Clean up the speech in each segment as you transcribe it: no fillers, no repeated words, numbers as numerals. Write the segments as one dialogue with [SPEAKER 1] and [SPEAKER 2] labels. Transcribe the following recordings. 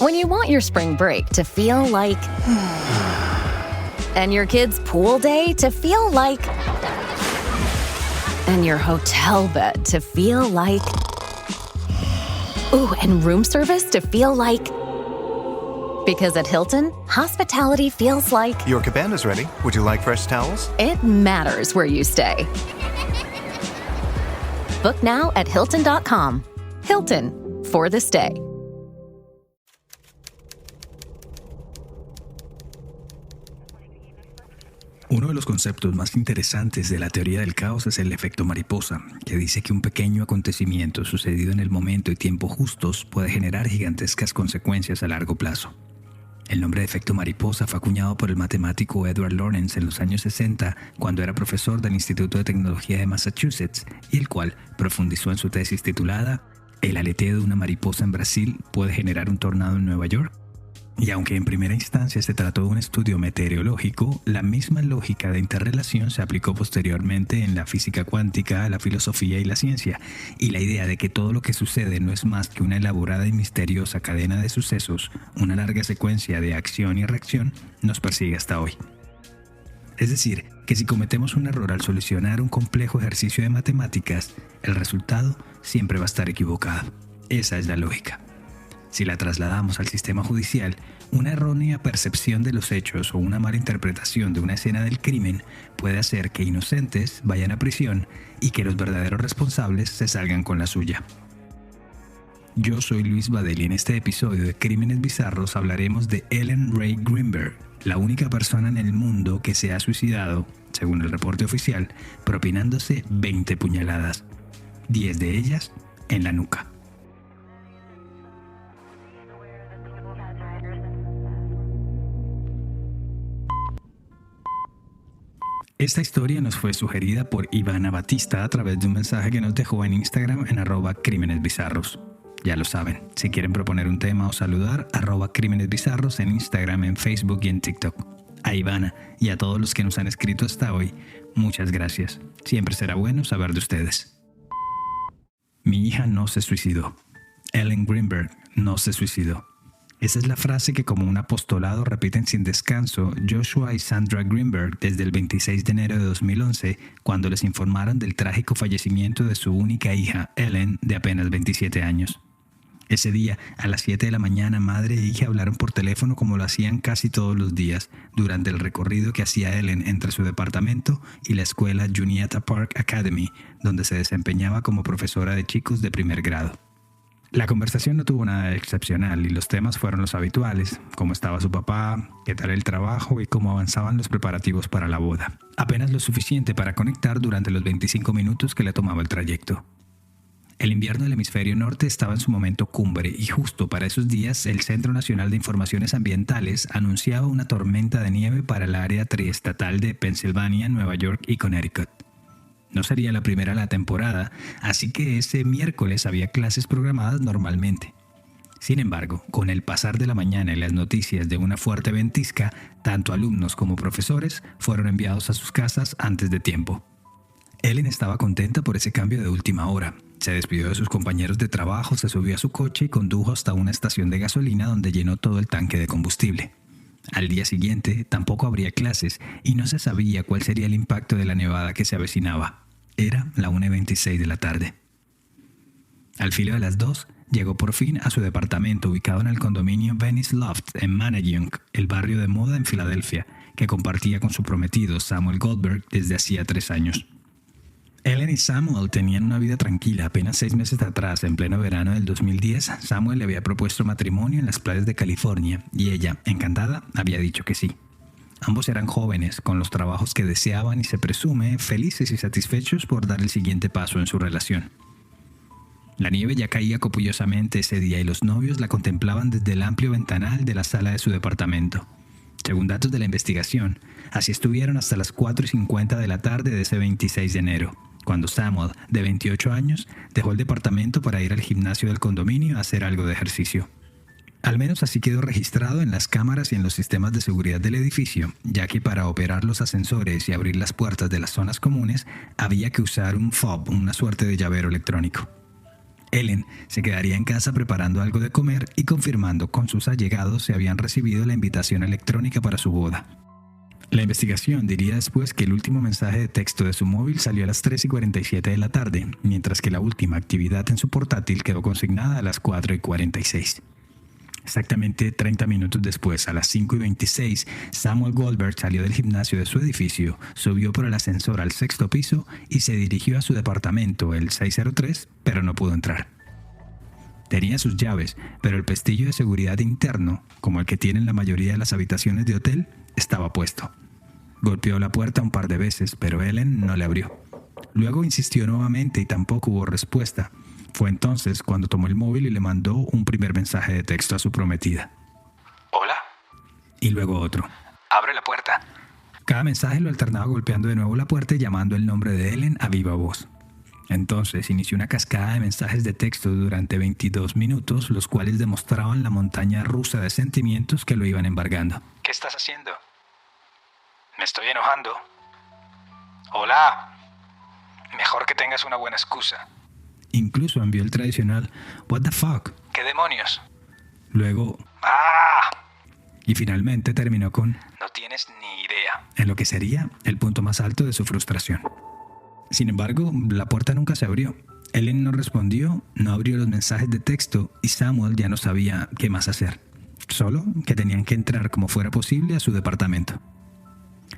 [SPEAKER 1] When you want your spring break to feel like... and your kids' pool day to feel like... and your hotel bed to feel like... ooh, and room service to feel like... because at Hilton, hospitality feels like...
[SPEAKER 2] Your cabana's ready. Would you like fresh towels?
[SPEAKER 1] It matters where you stay. Book now at Hilton.com. Hilton, for the stay.
[SPEAKER 3] Uno de los conceptos más interesantes de la teoría del caos es el efecto mariposa, que dice que un pequeño acontecimiento sucedido en el momento y tiempo justos puede generar gigantescas consecuencias a largo plazo. El nombre de efecto mariposa fue acuñado por el matemático Edward Lorenz en los años 60, cuando era profesor del Instituto de Tecnología de Massachusetts, y el cual profundizó en su tesis titulada «El aleteo de una mariposa en Brasil puede generar un tornado en Nueva York». Y aunque en primera instancia se trató de un estudio meteorológico, la misma lógica de interrelación se aplicó posteriormente en la física cuántica, la filosofía y la ciencia, y la idea de que todo lo que sucede no es más que una elaborada y misteriosa cadena de sucesos, una larga secuencia de acción y reacción, nos persigue hasta hoy. Es decir, que si cometemos un error al solucionar un complejo ejercicio de matemáticas, el resultado siempre va a estar equivocado. Esa es la lógica. Si la trasladamos al sistema judicial, una errónea percepción de los hechos o una mala interpretación de una escena del crimen puede hacer que inocentes vayan a prisión y que los verdaderos responsables se salgan con la suya. Yo soy Luis Badel y en este episodio de Crímenes Bizarros hablaremos de Ellen Rae Greenberg, la única persona en el mundo que se ha suicidado, según el reporte oficial, propinándose 20 puñaladas, 10 de ellas en la nuca. Esta historia nos fue sugerida por Ivana Batista a través de un mensaje que nos dejó en Instagram en @crímenesbizarros. Ya lo saben, si quieren proponer un tema o saludar, @crímenesbizarros en Instagram, en Facebook y en TikTok. A Ivana y a todos los que nos han escrito hasta hoy, muchas gracias. Siempre será bueno saber de ustedes. Mi hija no se suicidó. Ellen Greenberg no se suicidó. Esa es la frase que como un apostolado repiten sin descanso Joshua y Sandra Greenberg desde el 26 de enero de 2011, cuando les informaron del trágico fallecimiento de su única hija, Ellen, de apenas 27 años. Ese día, a las 7 de la mañana, madre e hija hablaron por teléfono como lo hacían casi todos los días, durante el recorrido que hacía Ellen entre su departamento y la escuela Juniata Park Academy, donde se desempeñaba como profesora de chicos de primer grado. La conversación no tuvo nada de excepcional y los temas fueron los habituales, cómo estaba su papá, qué tal el trabajo y cómo avanzaban los preparativos para la boda. Apenas lo suficiente para conectar durante los 25 minutos que le tomaba el trayecto. El invierno del hemisferio norte estaba en su momento cumbre y justo para esos días el Centro Nacional de Informaciones Ambientales anunciaba una tormenta de nieve para el área triestatal de Pensilvania, Nueva York y Connecticut. No sería la primera de la temporada, así que ese miércoles había clases programadas normalmente. Sin embargo, con el pasar de la mañana y las noticias de una fuerte ventisca, tanto alumnos como profesores fueron enviados a sus casas antes de tiempo. Ellen estaba contenta por ese cambio de última hora. Se despidió de sus compañeros de trabajo, se subió a su coche y condujo hasta una estación de gasolina donde llenó todo el tanque de combustible. Al día siguiente tampoco habría clases y no se sabía cuál sería el impacto de la nevada que se avecinaba. Era la 1:26 de la tarde. Al filo de las 2, llegó por fin a su departamento ubicado en el condominio Venice Loft en Manayunk, el barrio de moda en Filadelfia, que compartía con su prometido Samuel Goldberg desde hacía 3 años. Ellen y Samuel tenían una vida tranquila. Apenas 6 meses atrás, en pleno verano del 2010, Samuel le había propuesto matrimonio en las playas de California y ella, encantada, había dicho que sí. Ambos eran jóvenes, con los trabajos que deseaban y se presume felices y satisfechos por dar el siguiente paso en su relación. La nieve ya caía copiosamente ese día y los novios la contemplaban desde el amplio ventanal de la sala de su departamento. Según datos de la investigación, así estuvieron hasta las 4:50 de la tarde de ese 26 de enero, cuando Samuel, de 28 años, dejó el departamento para ir al gimnasio del condominio a hacer algo de ejercicio. Al menos así quedó registrado en las cámaras y en los sistemas de seguridad del edificio, ya que para operar los ascensores y abrir las puertas de las zonas comunes había que usar un fob, una suerte de llavero electrónico. Ellen se quedaría en casa preparando algo de comer y confirmando con sus allegados si habían recibido la invitación electrónica para su boda. La investigación diría después que el último mensaje de texto de su móvil salió a las 3:47 de la tarde, mientras que la última actividad en su portátil quedó consignada a las 4:46. Exactamente 30 minutos después, a las 5:26, Samuel Goldberg salió del gimnasio de su edificio, subió por el ascensor al 6º piso y se dirigió a su departamento, el 603, pero no pudo entrar. Tenía sus llaves, pero el pestillo de seguridad interno, como el que tienen la mayoría de las habitaciones de hotel, estaba puesto. Golpeó la puerta un par de veces, pero Ellen no le abrió. Luego insistió nuevamente y tampoco hubo respuesta. Fue entonces cuando tomó el móvil y le mandó un primer mensaje de texto a su prometida.
[SPEAKER 4] Hola.
[SPEAKER 3] Y luego otro.
[SPEAKER 4] Abre la puerta.
[SPEAKER 3] Cada mensaje lo alternaba golpeando de nuevo la puerta y llamando el nombre de Ellen a viva voz. Entonces inició una cascada de mensajes de texto durante 22 minutos, los cuales demostraban la montaña rusa de sentimientos que lo iban embargando.
[SPEAKER 4] ¿Qué estás haciendo? Me estoy enojando. Hola. Mejor que tengas una buena excusa.
[SPEAKER 3] Incluso envió el tradicional "What the fuck?".
[SPEAKER 4] ¿Qué demonios?
[SPEAKER 3] Luego
[SPEAKER 4] ¡Ah!
[SPEAKER 3] Y finalmente terminó con
[SPEAKER 4] No tienes ni idea.
[SPEAKER 3] en lo que sería el punto más alto de su frustración. Sin embargo, la puerta nunca se abrió. Ellen no respondió, no abrió los mensajes de texto y Samuel ya no sabía qué más hacer. Solo que tenían que entrar como fuera posible a su departamento.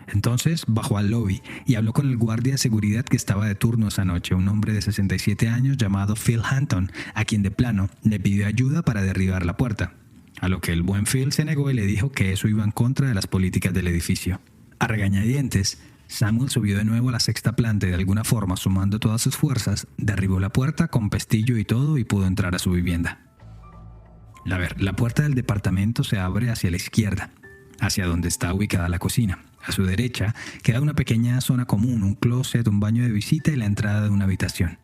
[SPEAKER 3] Entonces bajó al lobby y habló con el guardia de seguridad que estaba de turno esa noche, un hombre de 67 años llamado Phil Hanton, a quien de plano le pidió ayuda para derribar la puerta. A lo que el buen Phil se negó y le dijo que eso iba en contra de las políticas del edificio. A regañadientes, Samuel subió de nuevo a la 6ª planta y de alguna forma, sumando todas sus fuerzas, derribó la puerta con pestillo y todo y pudo entrar a su vivienda. La puerta del departamento se abre hacia la izquierda, hacia donde está ubicada la cocina. A su derecha queda una pequeña zona común, un closet, un baño de visita y la entrada de una habitación.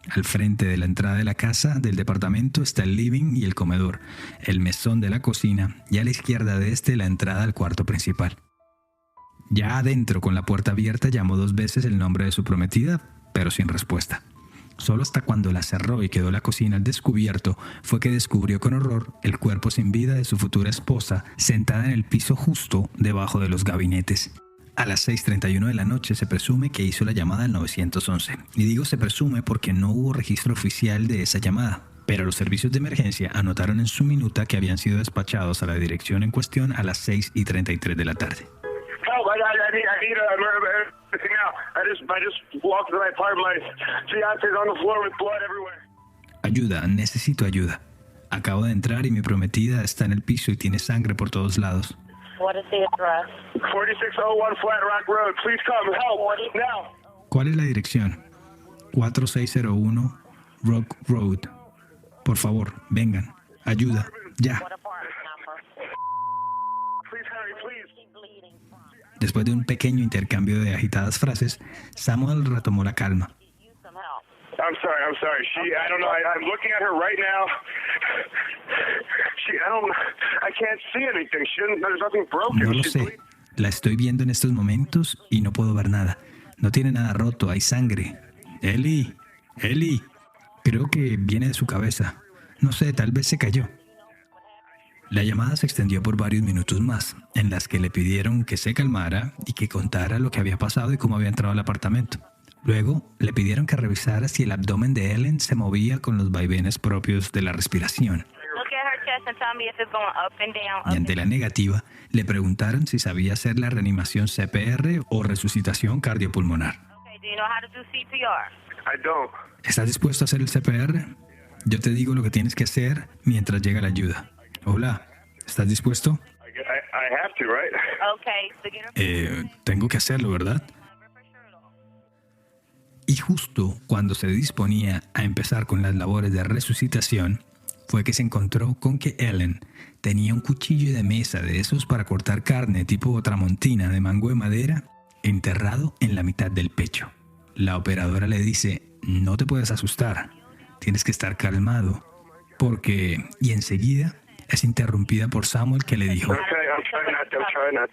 [SPEAKER 3] Al frente de la entrada de la casa, del departamento, está el living y el comedor, el mesón de la cocina y a la izquierda de este la entrada al cuarto principal. Ya adentro, con la puerta abierta, llamó 2 veces el nombre de su prometida, pero sin respuesta. Solo hasta cuando la cerró y quedó la cocina al descubierto fue que descubrió con horror el cuerpo sin vida de su futura esposa sentada en el piso justo debajo de los gabinetes. A las 6:31 de la noche se presume que hizo la llamada al 911. Y digo se presume porque no hubo registro oficial de esa llamada. Pero los servicios de emergencia anotaron en su minuta que habían sido despachados a la dirección en cuestión a las 6:33 de la tarde.
[SPEAKER 5] I need everything now. I just walked to my apartment. My fiance's on the floor with blood everywhere.
[SPEAKER 3] Ayuda, necesito ayuda. Acabo de entrar y mi prometida está en el piso y tiene sangre por todos lados.
[SPEAKER 6] What is the address?
[SPEAKER 5] 4601 Flat Rock Road. Please come help now.
[SPEAKER 3] ¿Cuál es la dirección? 4601 Rock Road. Por favor, vengan. Ayuda. Ya.
[SPEAKER 6] What apartment number?
[SPEAKER 5] Please hurry, please.
[SPEAKER 6] Keep bleeding.
[SPEAKER 3] Después de un pequeño intercambio de agitadas frases, Samuel retomó la calma.
[SPEAKER 6] Use some help.
[SPEAKER 5] I'm sorry. I don't know. I'm looking at her right now. I can't see anything. There's nothing broken.
[SPEAKER 3] No lo
[SPEAKER 5] She's
[SPEAKER 3] sé.
[SPEAKER 5] bleeding.
[SPEAKER 3] La estoy viendo en estos momentos y no puedo ver nada. No tiene nada roto, hay sangre. Eli. Creo que viene de su cabeza. No sé, tal vez se cayó. La llamada se extendió por varios minutos más, en las que le pidieron que se calmara y que contara lo que había pasado y cómo había entrado al apartamento. Luego, le pidieron que revisara si el abdomen de Ellen se movía con los vaivenes propios de la respiración.
[SPEAKER 6] Look at her chest and tell me if it's going up and down.
[SPEAKER 3] Y ante la negativa, le preguntaron si sabía hacer la reanimación CPR o resucitación cardiopulmonar.
[SPEAKER 6] Okay, do you know how to do CPR?
[SPEAKER 5] I don't.
[SPEAKER 3] ¿Estás dispuesto a hacer el CPR? Yo te digo lo que tienes que hacer mientras llega la ayuda. Hola, ¿estás dispuesto?
[SPEAKER 5] I have to, right?
[SPEAKER 6] Okay, so get her.
[SPEAKER 3] Tengo que hacerlo, ¿verdad? Y justo cuando se disponía a empezar con las labores de resucitación, fue que se encontró con que Ellen tenía un cuchillo de mesa de esos para cortar carne tipo tramontina de mango de madera enterrado en la mitad del pecho. La operadora le dice, no te puedes asustar, tienes que estar calmado, porque... Y enseguida es interrumpida por Samuel que le dijo,
[SPEAKER 5] Okay, I'm trying not.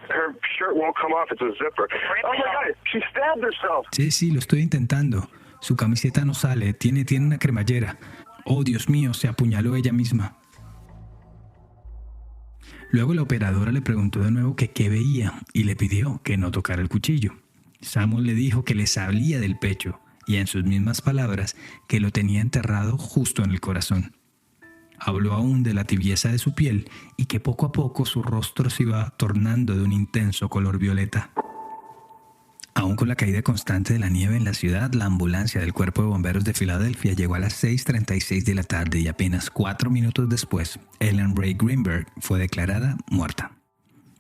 [SPEAKER 5] Her shirt won't come off. It's a zipper. Oh my God, she stabbed herself.
[SPEAKER 3] sí, lo estoy intentando, Su camiseta no sale, tiene una cremallera. Oh, Dios mío, se apuñaló ella misma. Luego la operadora le preguntó de nuevo que qué veía y le pidió que no tocara el cuchillo. Samuel le dijo que le salía del pecho y, en sus mismas palabras, que lo tenía enterrado justo en el corazón. Habló aún de la tibieza de su piel y que poco a poco su rostro se iba tornando de un intenso color violeta. Aún con la caída constante de la nieve en la ciudad, la ambulancia del Cuerpo de Bomberos de Filadelfia llegó a las 6:36 de la tarde y apenas 4 minutos después, Ellen Ray Greenberg fue declarada muerta.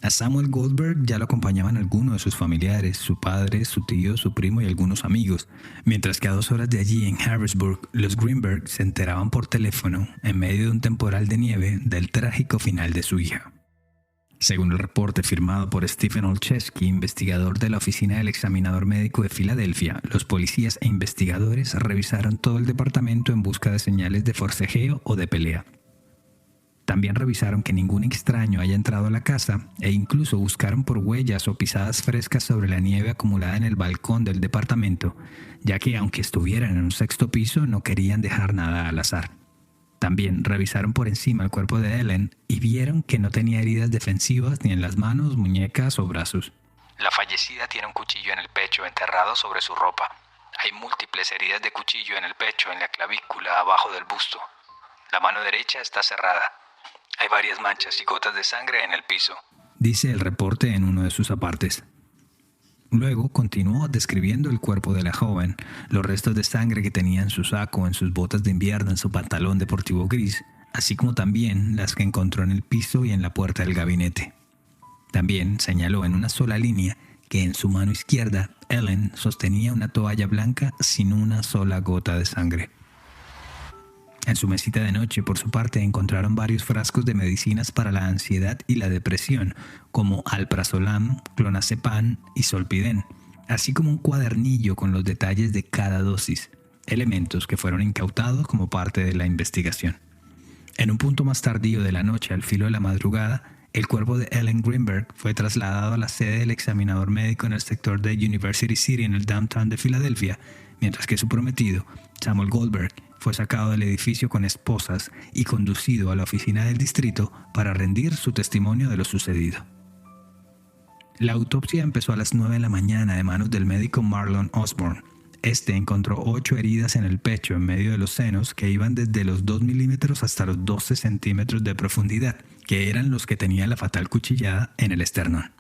[SPEAKER 3] A Samuel Goldberg ya lo acompañaban algunos de sus familiares, su padre, su tío, su primo y algunos amigos, mientras que a 2 horas de allí, en Harrisburg, los Greenberg se enteraban por teléfono, en medio de un temporal de nieve, del trágico final de su hija. Según el reporte firmado por Stephen Olszewski, investigador de la Oficina del Examinador Médico de Filadelfia, los policías e investigadores revisaron todo el departamento en busca de señales de forcejeo o de pelea. También revisaron que ningún extraño haya entrado a la casa e incluso buscaron por huellas o pisadas frescas sobre la nieve acumulada en el balcón del departamento, ya que aunque estuvieran en un 6º piso no querían dejar nada al azar. También revisaron por encima el cuerpo de Ellen y vieron que no tenía heridas defensivas ni en las manos, muñecas o brazos.
[SPEAKER 4] La fallecida tiene un cuchillo en el pecho enterrado sobre su ropa. Hay múltiples heridas de cuchillo en el pecho, en la clavícula, abajo del busto. La mano derecha está cerrada. Hay varias manchas y gotas de sangre en el piso,
[SPEAKER 3] dice el reporte en uno de sus apartes. Luego continuó describiendo el cuerpo de la joven, los restos de sangre que tenía en su saco, en sus botas de invierno, en su pantalón deportivo gris, así como también las que encontró en el piso y en la puerta del gabinete. También señaló en una sola línea que en su mano izquierda Ellen sostenía una toalla blanca sin una sola gota de sangre. En su mesita de noche, por su parte, encontraron varios frascos de medicinas para la ansiedad y la depresión, como alprazolam, clonazepam y zolpidem, así como un cuadernillo con los detalles de cada dosis, elementos que fueron incautados como parte de la investigación. En un punto más tardío de la noche, al filo de la madrugada, el cuerpo de Ellen Greenberg fue trasladado a la sede del examinador médico en el sector de University City en el downtown de Filadelfia, mientras que su prometido, Samuel Goldberg, fue sacado del edificio con esposas y conducido a la oficina del distrito para rendir su testimonio de lo sucedido. La autopsia empezó a las 9 de la mañana de manos del médico Marlon Osborne. Este encontró 8 heridas en el pecho en medio de los senos que iban desde los 2 milímetros hasta los 12 centímetros de profundidad, que eran los que tenía la fatal cuchillada en el esternón.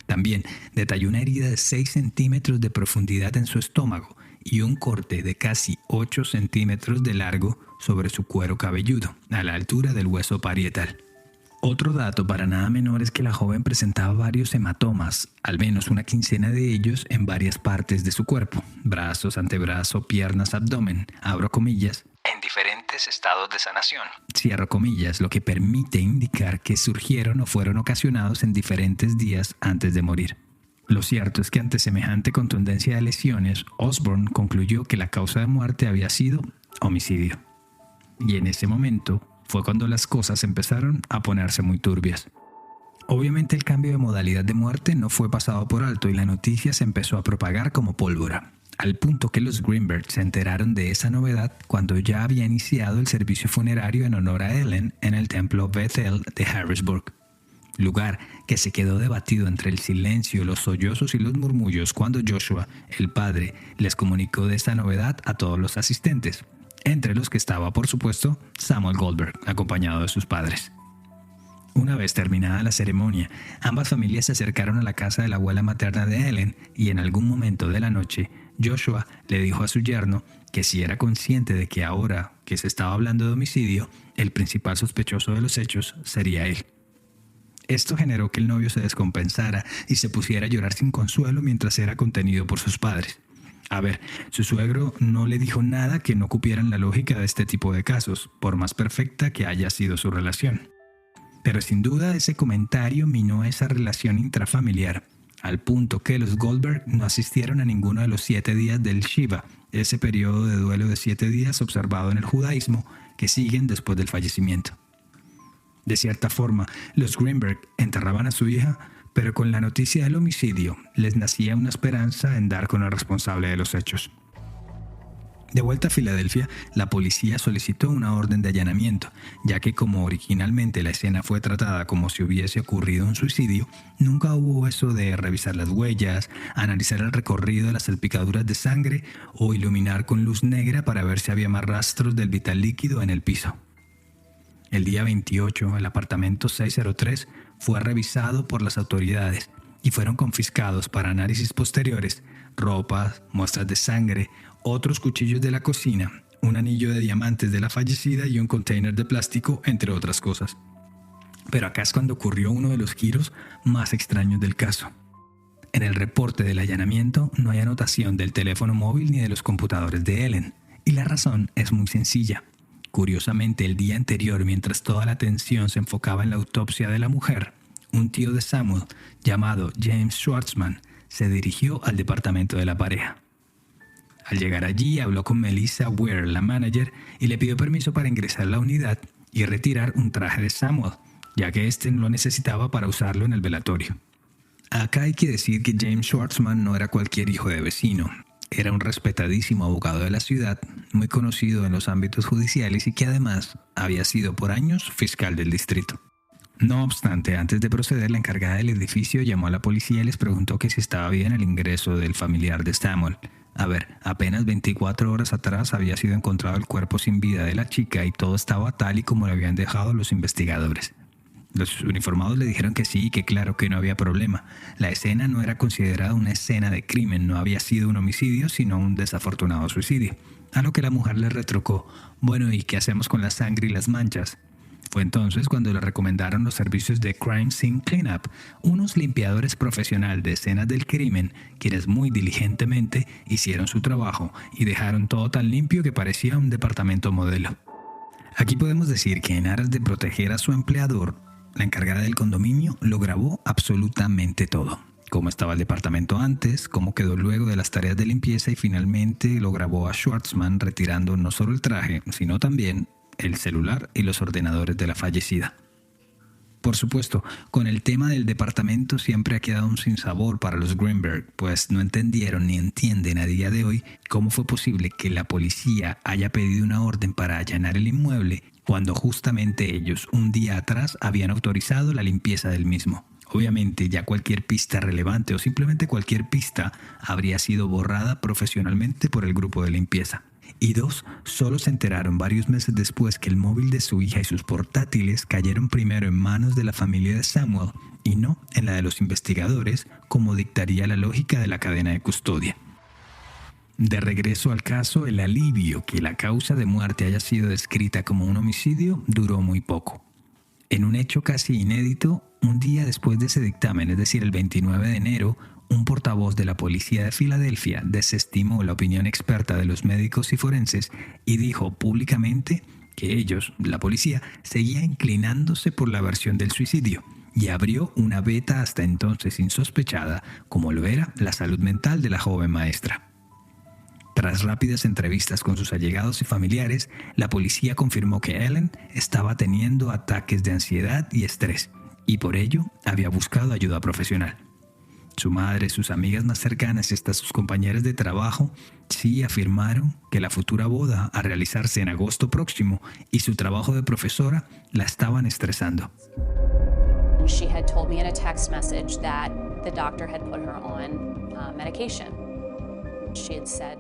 [SPEAKER 3] También detalló una herida de 6 centímetros de profundidad en su estómago y un corte de casi 8 centímetros de largo sobre su cuero cabelludo, a la altura del hueso parietal. Otro dato para nada menor es que la joven presentaba varios hematomas, al menos una quincena de ellos en varias partes de su cuerpo, brazos, antebrazo, piernas, abdomen, abro comillas,
[SPEAKER 4] en diferentes estados de sanación,
[SPEAKER 3] cierro comillas, lo que permite indicar que surgieron o fueron ocasionados en diferentes días antes de morir. Lo cierto es que ante semejante contundencia de lesiones, Osborne concluyó que la causa de muerte había sido homicidio. Y en ese momento fue cuando las cosas empezaron a ponerse muy turbias. Obviamente el cambio de modalidad de muerte no fue pasado por alto y la noticia se empezó a propagar como pólvora, al punto que los Greenberg se enteraron de esa novedad cuando ya había iniciado el servicio funerario en honor a Ellen en el templo Bethel de Harrisburg, lugar que se quedó debatido entre el silencio, los sollozos y los murmullos cuando Joshua, el padre, les comunicó de esta novedad a todos los asistentes, entre los que estaba, por supuesto, Samuel Goldberg, acompañado de sus padres. Una vez terminada la ceremonia, ambas familias se acercaron a la casa de la abuela materna de Ellen y en algún momento de la noche, Joshua le dijo a su yerno que si era consciente de que ahora que se estaba hablando de homicidio, el principal sospechoso de los hechos sería él. Esto generó que el novio se descompensara y se pusiera a llorar sin consuelo mientras era contenido por sus padres. A ver, su suegro no le dijo nada que no cupiera en la lógica de este tipo de casos, por más perfecta que haya sido su relación. Pero sin duda ese comentario minó esa relación intrafamiliar, al punto que los Goldberg no asistieron a ninguno de los 7 días del Shiva, ese periodo de duelo de 7 días observado en el judaísmo que siguen después del fallecimiento. De cierta forma, los Greenberg enterraban a su hija, pero con la noticia del homicidio les nacía una esperanza en dar con el responsable de los hechos. De vuelta a Filadelfia, la policía solicitó una orden de allanamiento, ya que como originalmente la escena fue tratada como si hubiese ocurrido un suicidio, nunca hubo eso de revisar las huellas, analizar el recorrido de las salpicaduras de sangre o iluminar con luz negra para ver si había más rastros del vital líquido en el piso. El día 28, el apartamento 603 fue revisado por las autoridades y fueron confiscados para análisis posteriores ropas, muestras de sangre, otros cuchillos de la cocina, un anillo de diamantes de la fallecida y un container de plástico, entre otras cosas. Pero acá es cuando ocurrió uno de los giros más extraños del caso. En el reporte del allanamiento no hay anotación del teléfono móvil ni de los computadores de Ellen, y la razón es muy sencilla. Curiosamente, el día anterior, mientras toda la atención se enfocaba en la autopsia de la mujer, un tío de Samuel, llamado James Schwartzman, se dirigió al departamento de la pareja. Al llegar allí, habló con Melissa Ware, la manager, y le pidió permiso para ingresar a la unidad y retirar un traje de Samuel, ya que éste lo necesitaba para usarlo en el velatorio. Acá hay que decir que James Schwartzman no era cualquier hijo de vecino. Era un respetadísimo abogado de la ciudad, muy conocido en los ámbitos judiciales y que además había sido por años fiscal del distrito. No obstante, antes de proceder, la encargada del edificio llamó a la policía y les preguntó que si estaba bien el ingreso del familiar de Samuel. A ver, apenas 24 horas atrás había sido encontrado el cuerpo sin vida de la chica y todo estaba tal y como lo habían dejado los investigadores. Los uniformados le dijeron que sí, que claro, que no había problema. La escena no era considerada una escena de crimen, no había sido un homicidio, sino un desafortunado suicidio. A lo que la mujer le retrucó: bueno, ¿y qué hacemos con la sangre y las manchas? Fue entonces cuando le recomendaron los servicios de Crime Scene Cleanup, unos limpiadores profesionales de escenas del crimen, quienes muy diligentemente hicieron su trabajo y dejaron todo tan limpio que parecía un departamento modelo. Aquí podemos decir que en aras de proteger a su empleador, la encargada del condominio lo grabó absolutamente todo. Cómo estaba el departamento antes, cómo quedó luego de las tareas de limpieza y finalmente lo grabó a Schwartzman retirando no solo el traje, sino también el celular y los ordenadores de la fallecida. Por supuesto, con el tema del departamento siempre ha quedado un sinsabor para los Greenberg, pues no entendieron ni entienden a día de hoy cómo fue posible que la policía haya pedido una orden para allanar el inmueble cuando justamente ellos un día atrás habían autorizado la limpieza del mismo. Obviamente ya cualquier pista relevante o simplemente cualquier pista habría sido borrada profesionalmente por el grupo de limpieza. Y dos, solo se enteraron varios meses después que el móvil de su hija y sus portátiles cayeron primero en manos de la familia de Samuel y no en la de los investigadores, como dictaría la lógica de la cadena de custodia. De regreso al caso, el alivio que la causa de muerte haya sido descrita como un homicidio duró muy poco. En un hecho casi inédito, un día después de ese dictamen, es decir, el 29 de enero, un portavoz de la policía de Filadelfia desestimó la opinión experta de los médicos y forenses y dijo públicamente que ellos, la policía, seguía inclinándose por la versión del suicidio y abrió una veta hasta entonces insospechada, como lo era la salud mental de la joven maestra. Tras rápidas entrevistas con sus allegados y familiares, la policía confirmó que Ellen estaba teniendo ataques de ansiedad y estrés y por ello había buscado ayuda profesional. Su madre, sus amigas más cercanas y hasta sus compañeras de trabajo sí afirmaron que la futura boda a realizarse en agosto próximo y su trabajo de profesora la estaban estresando.
[SPEAKER 7] She had told me in a text message that the doctor had put her on medication. She had said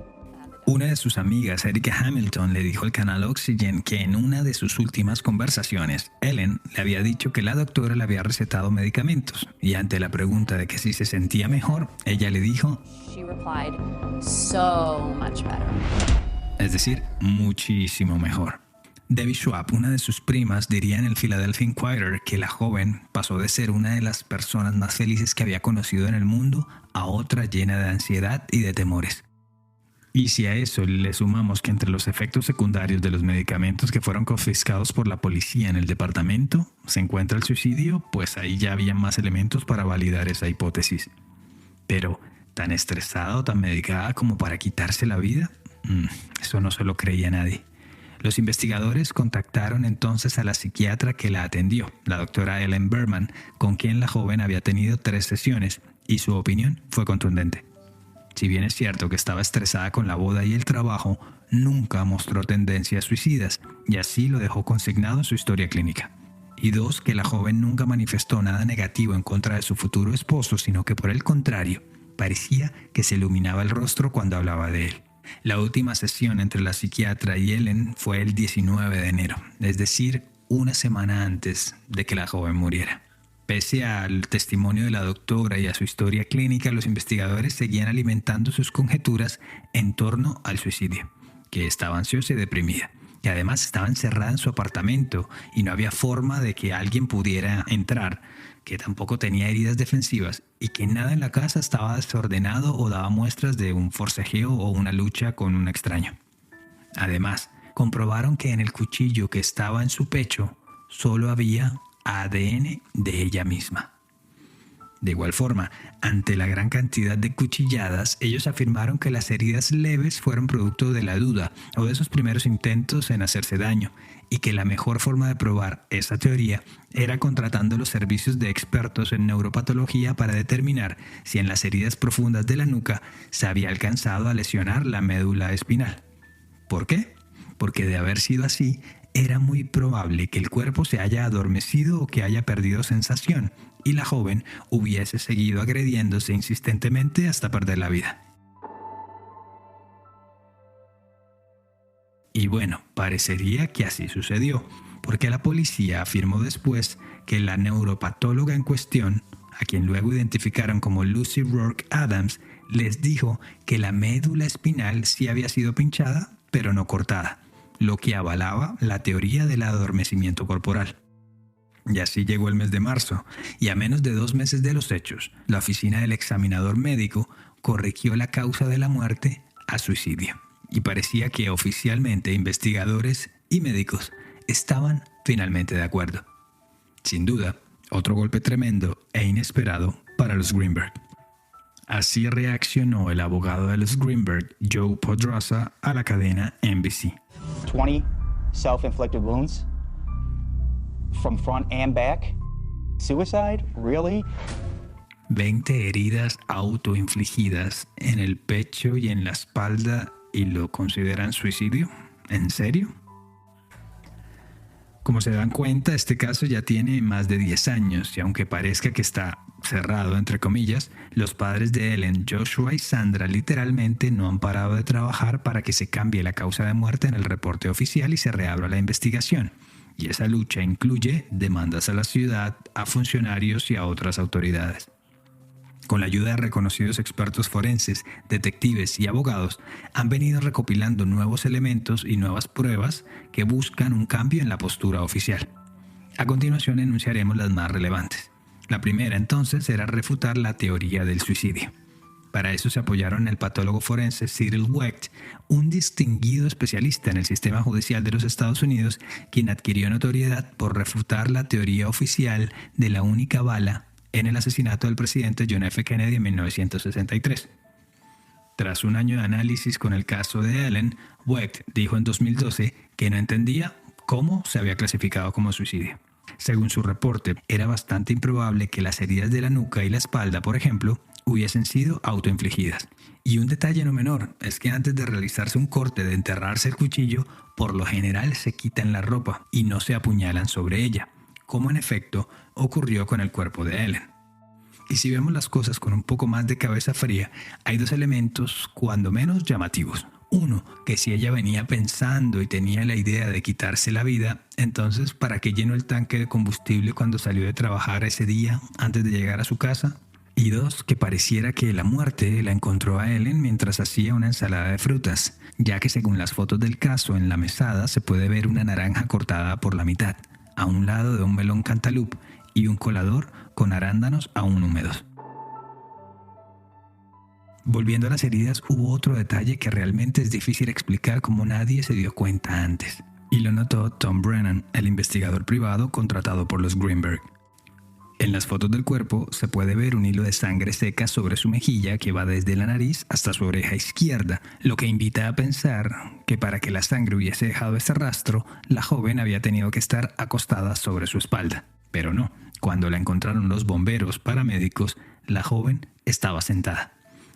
[SPEAKER 3] Una de sus amigas, Erica Hamilton, le dijo al canal Oxygen que en una de sus últimas conversaciones, Ellen le había dicho que la doctora le había recetado medicamentos y ante la pregunta de que si se sentía mejor, ella le dijo,
[SPEAKER 7] she replied, so much better.
[SPEAKER 3] Es decir, muchísimo mejor. Debbie Schwab, una de sus primas, diría en el Philadelphia Inquirer que la joven pasó de ser una de las personas más felices que había conocido en el mundo a otra llena de ansiedad y de temores. Y si a eso le sumamos que entre los efectos secundarios de los medicamentos que fueron confiscados por la policía en el departamento se encuentra el suicidio, pues ahí ya había más elementos para validar esa hipótesis. Pero, ¿tan estresada o tan medicada como para quitarse la vida? Eso no se lo creía nadie. Los investigadores contactaron entonces a la psiquiatra que la atendió, la doctora Ellen Berman, con quien la joven había tenido 3 sesiones, y su opinión fue contundente. Si bien es cierto que estaba estresada con la boda y el trabajo, nunca mostró tendencias suicidas y así lo dejó consignado en su historia clínica. Y 2, que la joven nunca manifestó nada negativo en contra de su futuro esposo, sino que por el contrario, parecía que se iluminaba el rostro cuando hablaba de él. La última sesión entre la psiquiatra y Ellen fue el 19 de enero, es decir, una semana antes de que la joven muriera. Pese al testimonio de la doctora y a su historia clínica, los investigadores seguían alimentando sus conjeturas en torno al suicidio, que estaba ansiosa y deprimida, que además estaba encerrada en su apartamento y no había forma de que alguien pudiera entrar, que tampoco tenía heridas defensivas y que nada en la casa estaba desordenado o daba muestras de un forcejeo o una lucha con un extraño. Además, comprobaron que en el cuchillo que estaba en su pecho solo había ADN de ella misma. De igual forma, ante la gran cantidad de cuchilladas, ellos afirmaron que las heridas leves fueron producto de la duda o de esos primeros intentos en hacerse daño, y que la mejor forma de probar esa teoría era contratando los servicios de expertos en neuropatología para determinar si en las heridas profundas de la nuca se había alcanzado a lesionar la médula espinal. ¿Por qué? Porque de haber sido así, era muy probable que el cuerpo se haya adormecido o que haya perdido sensación, y la joven hubiese seguido agrediéndose insistentemente hasta perder la vida. Y bueno, parecería que así sucedió, porque la policía afirmó después que la neuropatóloga en cuestión, a quien luego identificaron como Lucy Rourke Adams, les dijo que la médula espinal sí había sido pinchada, pero no cortada, lo que avalaba la teoría del adormecimiento corporal. Y así llegó el mes de marzo, y a menos de 2 meses de los hechos, la oficina del examinador médico corrigió la causa de la muerte a suicidio. Y parecía que oficialmente investigadores y médicos estaban finalmente de acuerdo. Sin duda, otro golpe tremendo e inesperado para los Greenberg. Así reaccionó el abogado de los Greenberg, Joe Podrosa, a la cadena NBC.
[SPEAKER 8] 20 self-inflicted wounds from front and back. Suicide? Really?
[SPEAKER 3] 20 heridas autoinfligidas en el pecho y en la espalda, ¿y lo consideran suicidio? ¿En serio? Como se dan cuenta, este caso ya tiene más de 10 años y aunque parezca que está cerrado, entre comillas, los padres de Ellen, Joshua y Sandra literalmente no han parado de trabajar para que se cambie la causa de muerte en el reporte oficial y se reabra la investigación. Y esa lucha incluye demandas a la ciudad, a funcionarios y a otras autoridades. Con la ayuda de reconocidos expertos forenses, detectives y abogados, han venido recopilando nuevos elementos y nuevas pruebas que buscan un cambio en la postura oficial. A continuación enunciaremos las más relevantes. La primera, entonces, era refutar la teoría del suicidio. Para eso se apoyaron en el patólogo forense Cyril Wecht, un distinguido especialista en el sistema judicial de los Estados Unidos, quien adquirió notoriedad por refutar la teoría oficial de la única bala en el asesinato del presidente John F. Kennedy en 1963. Tras un año de análisis con el caso de Ellen, Wecht dijo en 2012 que no entendía cómo se había clasificado como suicidio. Según su reporte, era bastante improbable que las heridas de la nuca y la espalda, por ejemplo, hubiesen sido autoinfligidas. Y un detalle no menor es que antes de realizarse un corte de enterrarse el cuchillo, por lo general se quitan la ropa y no se apuñalan sobre ella, como en efecto ocurrió con el cuerpo de Ellen. Y si vemos las cosas con un poco más de cabeza fría, hay 2 elementos cuando menos llamativos. Uno, que si ella venía pensando y tenía la idea de quitarse la vida, entonces ¿para qué llenó el tanque de combustible cuando salió de trabajar ese día antes de llegar a su casa? Y 2, que pareciera que la muerte la encontró a Ellen mientras hacía una ensalada de frutas, ya que según las fotos del caso en la mesada se puede ver una naranja cortada por la mitad, a un lado de un melón cantaloupe y un colador con arándanos aún húmedos. Volviendo a las heridas, hubo otro detalle que realmente es difícil explicar como nadie se dio cuenta antes, y lo notó Tom Brennan, el investigador privado contratado por los Greenberg. En las fotos del cuerpo se puede ver un hilo de sangre seca sobre su mejilla que va desde la nariz hasta su oreja izquierda, lo que invita a pensar que para que la sangre hubiese dejado ese rastro, la joven había tenido que estar acostada sobre su espalda. Pero no, cuando la encontraron los bomberos paramédicos, la joven estaba sentada.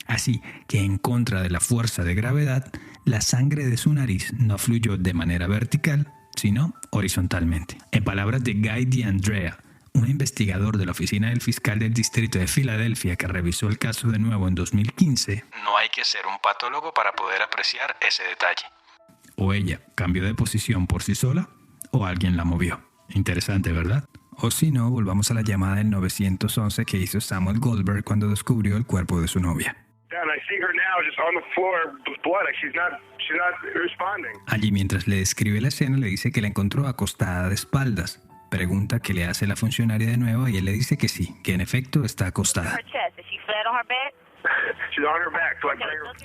[SPEAKER 3] Así que en contra de la fuerza de gravedad, la sangre de su nariz no fluyó de manera vertical, sino horizontalmente. En palabras de Guy DeAndrea, un investigador de la oficina del fiscal del distrito de Filadelfia que revisó el caso de nuevo en 2015,
[SPEAKER 4] no hay que ser un patólogo para poder apreciar ese detalle.
[SPEAKER 3] O ella cambió de posición por sí sola, o alguien la movió. Interesante, ¿verdad? O si no, volvamos a la llamada del 911 que hizo Samuel Goldberg cuando descubrió el cuerpo de su novia. Allí, mientras le describe la escena, le dice que la encontró acostada de espaldas. Pregunta qué le hace la funcionaria de nuevo y él le dice que sí, que en efecto está acostada.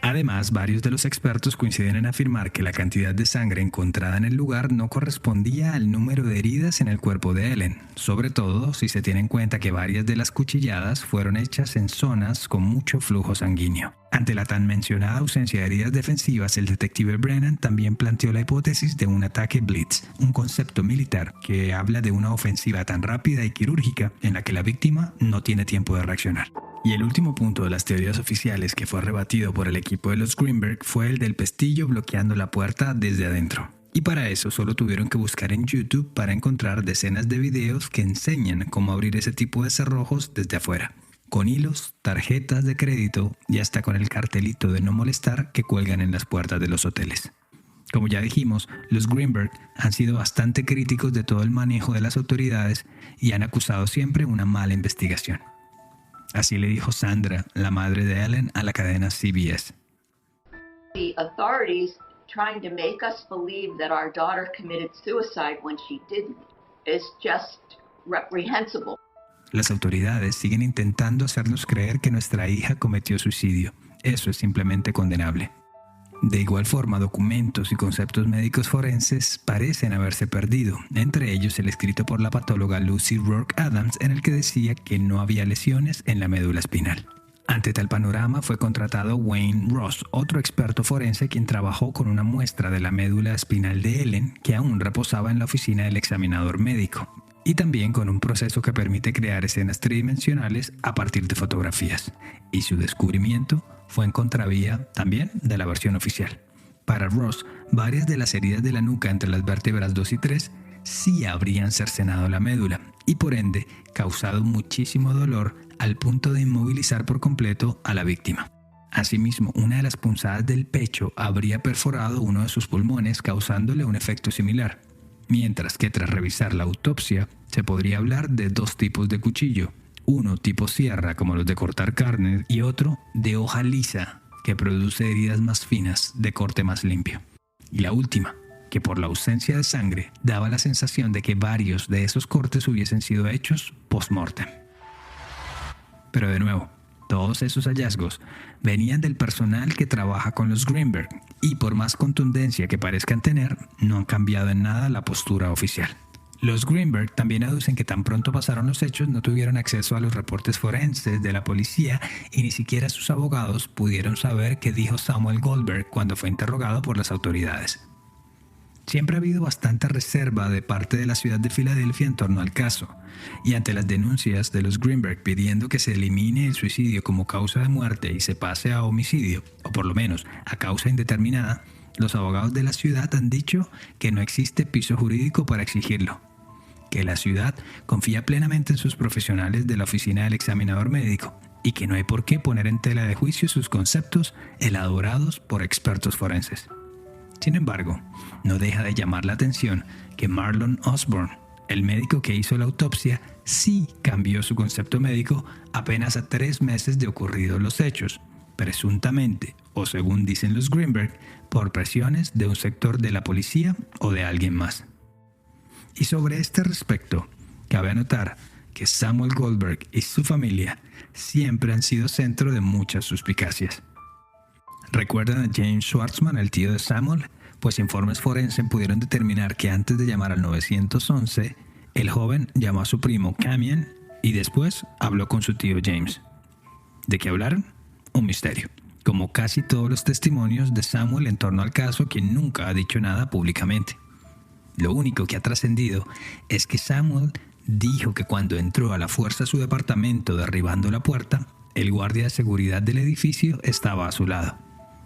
[SPEAKER 3] Además, varios de los expertos coinciden en afirmar que la cantidad de sangre encontrada en el lugar no correspondía al número de heridas en el cuerpo de Ellen, sobre todo si se tiene en cuenta que varias de las cuchilladas fueron hechas en zonas con mucho flujo sanguíneo. Ante la tan mencionada ausencia de heridas defensivas, el detective Brennan también planteó la hipótesis de un ataque blitz, un concepto militar que habla de una ofensiva tan rápida y quirúrgica en la que la víctima no tiene tiempo de reaccionar. Y el último punto de las teorías oficiales que fue rebatido por el equipo de los Greenberg fue el del pestillo bloqueando la puerta desde adentro. Y para eso solo tuvieron que buscar en YouTube para encontrar decenas de videos que enseñan cómo abrir ese tipo de cerrojos desde afuera, con hilos, tarjetas de crédito y hasta con el cartelito de no molestar que cuelgan en las puertas de los hoteles. Como ya dijimos, los Greenberg han sido bastante críticos de todo el manejo de las autoridades y han acusado siempre una mala investigación. Así le dijo Sandra, la madre de Ellen, a la cadena CBS.
[SPEAKER 9] The authorities trying to make us believe that our daughter committed suicide when she didn't is just reprehensible.
[SPEAKER 3] Las autoridades siguen intentando hacernos creer que nuestra hija cometió suicidio. Eso es simplemente condenable. De igual forma, documentos y conceptos médicos forenses parecen haberse perdido, entre ellos el escrito por la patóloga Lucy Rourke Adams en el que decía que no había lesiones en la médula espinal. Ante tal panorama fue contratado Wayne Ross, otro experto forense quien trabajó con una muestra de la médula espinal de Ellen que aún reposaba en la oficina del examinador médico, y también con un proceso que permite crear escenas tridimensionales a partir de fotografías. Y su descubrimiento fue en contravía también de la versión oficial. Para Ross, varias de las heridas de la nuca entre las vértebras 2 y 3 sí habrían cercenado la médula y por ende causado muchísimo dolor al punto de inmovilizar por completo a la víctima. Asimismo, una de las punzadas del pecho habría perforado uno de sus pulmones causándole un efecto similar. Mientras que tras revisar la autopsia, se podría hablar de dos tipos de cuchillo, uno tipo sierra como los de cortar carne y otro de hoja lisa que produce heridas más finas de corte más limpio. Y la última, que por la ausencia de sangre daba la sensación de que varios de esos cortes hubiesen sido hechos post-mortem. Pero de nuevo, todos esos hallazgos venían del personal que trabaja con los Greenberg y por más contundencia que parezcan tener, no han cambiado en nada la postura oficial. Los Greenberg también aducen que tan pronto pasaron los hechos no tuvieron acceso a los reportes forenses de la policía y ni siquiera sus abogados pudieron saber qué dijo Samuel Goldberg cuando fue interrogado por las autoridades. Siempre ha habido bastante reserva de parte de la ciudad de Filadelfia en torno al caso, y ante las denuncias de los Greenberg pidiendo que se elimine el suicidio como causa de muerte y se pase a homicidio, o por lo menos a causa indeterminada, los abogados de la ciudad han dicho que no existe piso jurídico para exigirlo, que la ciudad confía plenamente en sus profesionales de la oficina del examinador médico y que no hay por qué poner en tela de juicio sus conceptos elaborados por expertos forenses. Sin embargo, no deja de llamar la atención que Marlon Osborne, el médico que hizo la autopsia, sí cambió su concepto médico apenas a 3 meses de ocurridos los hechos, presuntamente, o según dicen los Greenberg, por presiones de un sector de la policía o de alguien más. Y sobre este respecto, cabe anotar que Samuel Goldberg y su familia siempre han sido centro de muchas suspicacias. ¿Recuerdan a James Schwartzman, el tío de Samuel? Pues informes forenses pudieron determinar que antes de llamar al 911, el joven llamó a su primo Camion y después habló con su tío James. ¿De qué hablaron? Un misterio, como casi todos los testimonios de Samuel en torno al caso, quien nunca ha dicho nada públicamente. Lo único que ha trascendido es que Samuel dijo que cuando entró a la fuerza a su departamento derribando la puerta, el guardia de seguridad del edificio estaba a su lado.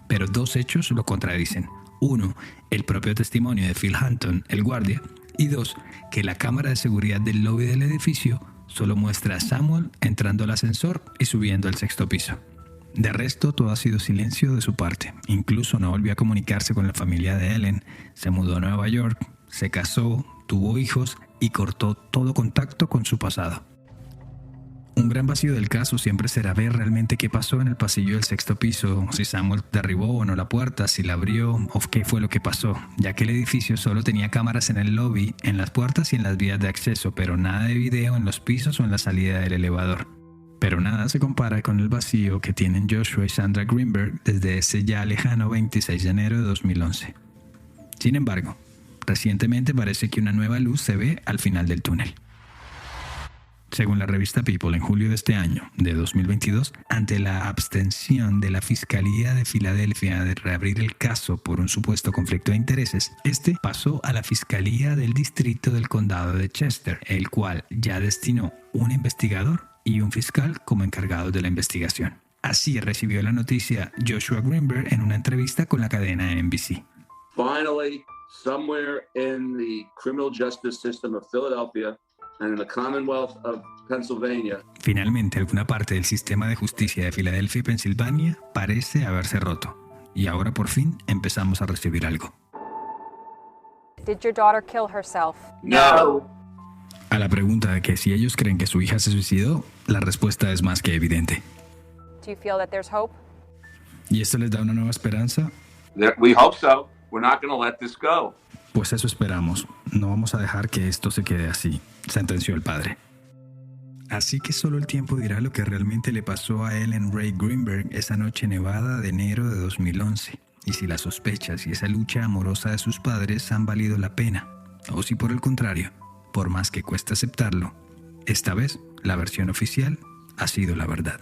[SPEAKER 3] Pero dos hechos lo contradicen. Uno, el propio testimonio de Phil Hunton, el guardia. Y dos, que la cámara de seguridad del lobby del edificio solo muestra a Samuel entrando al ascensor y subiendo al 6º piso. De resto, todo ha sido silencio de su parte. Incluso no volvió a comunicarse con la familia de Ellen. Se mudó a Nueva York, se casó, tuvo hijos y cortó todo contacto con su pasado. Un gran vacío del caso siempre será ver realmente qué pasó en el pasillo del 6º piso, si Samuel derribó o no la puerta, si la abrió o qué fue lo que pasó, ya que el edificio solo tenía cámaras en el lobby, en las puertas y en las vías de acceso, pero nada de video en los pisos o en la salida del elevador. Pero nada se compara con el vacío que tienen Joshua y Sandra Greenberg desde ese ya lejano 26 de enero de 2011. Sin embargo, recientemente parece que una nueva luz se ve al final del túnel. Según la revista People, en julio de este año, de 2022, ante la abstención de la Fiscalía de Filadelfia de reabrir el caso por un supuesto conflicto de intereses, este pasó a la Fiscalía del Distrito del Condado de Chester, el cual ya destinó un investigador y un fiscal como encargados de la investigación. Así recibió la noticia Joshua Greenberg en una entrevista con la cadena NBC.
[SPEAKER 10] Finally, somewhere in the criminal justice system of Philadelphia and in the Commonwealth of Pennsylvania.
[SPEAKER 3] Finalmente, alguna parte del sistema de justicia de Filadelfia y Pensilvania parece haberse roto. Y ahora por fin empezamos a recibir algo.
[SPEAKER 7] Did your daughter kill herself?
[SPEAKER 10] No.
[SPEAKER 3] A la pregunta de que si ellos creen que su hija se suicidó, la respuesta es más que evidente.
[SPEAKER 7] Do you feel that there's hope?
[SPEAKER 3] ¿Y esto les da una nueva esperanza?
[SPEAKER 10] We hope so. We're not going to let this go.
[SPEAKER 3] Pues eso esperamos. No vamos a dejar que esto se quede así, sentenció el padre. Así que solo el tiempo dirá lo que realmente le pasó a Ellen Rae Greenberg esa noche nevada de enero de 2011. Y si las sospechas y esa lucha amorosa de sus padres han valido la pena. O si por el contrario, por más que cueste aceptarlo, esta vez la versión oficial ha sido la verdad.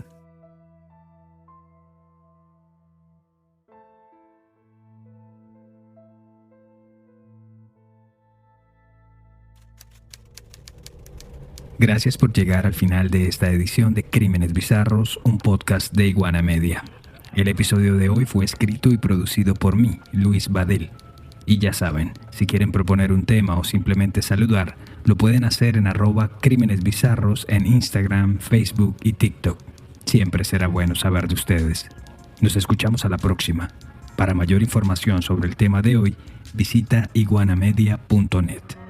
[SPEAKER 3] Gracias por llegar al final de esta edición de Crímenes Bizarros, un podcast de Iguana Media. El episodio de hoy fue escrito y producido por mí, Luis Badel. Y ya saben, si quieren proponer un tema o simplemente saludar, lo pueden hacer en @crímenesbizarros en Instagram, Facebook y TikTok. Siempre será bueno saber de ustedes. Nos escuchamos a la próxima. Para mayor información sobre el tema de hoy, visita iguanamedia.net.